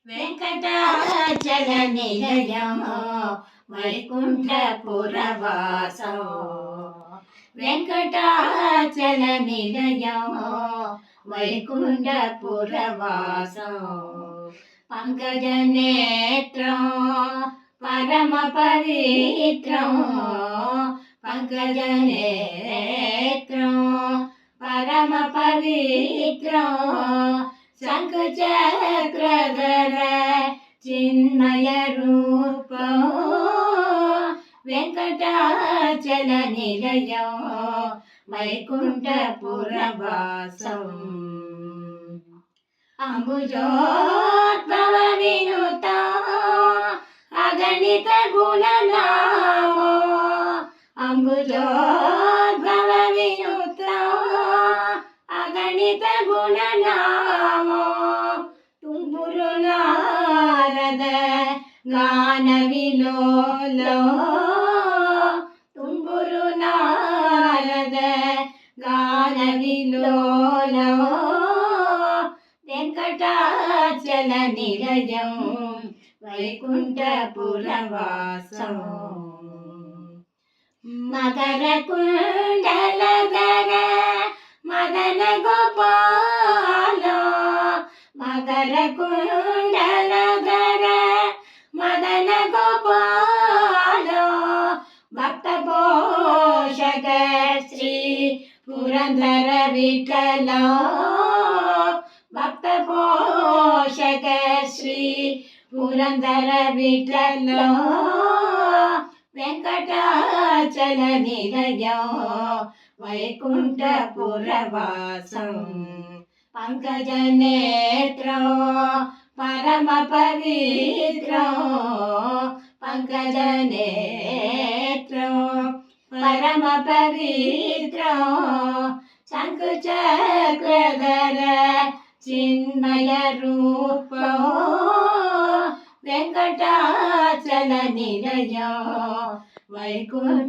వెంకటాచల నిలయం వైకుంఠపురవాసం వెంకటాచల నిలయం వైకుంఠపురవాసం పంకజనేత్రం పరమ పవిత్రం పంకజనేత్రం పరమ పవిత్రం శంఖచక్రధర చిన్మయ రూపం వెంకటాచల నిలయం వైకుంఠపురవాసం అంబుజోద్భవ వినుత అగణిత గుణనామో అంబుజోద్భవ వినుత అగణిత గుణనామో తుంబురు నారద గాన విలోలో తుంబురు నారద గాన విలోలో వెంకటాచల నిలయం వైకుంఠపురవాసం మకర కుండలధర మదన గోపాల మకర కుండలధర మదన గోపాల భక్త పోషక శ్రీ పురందర విఠల భక్త పోషక శ్రీ పురందర విఠల వెంకటాచల నిలయం వైకుంఠపురవాసం పంకజనేత్రం పరమ పవిత్రం పంకజనేత్రం పరమ పవిత్రం శంఖచక్రధర చిన్మయ రూపం వెంకటాచల నిలయం వైకుంఠపురవాసం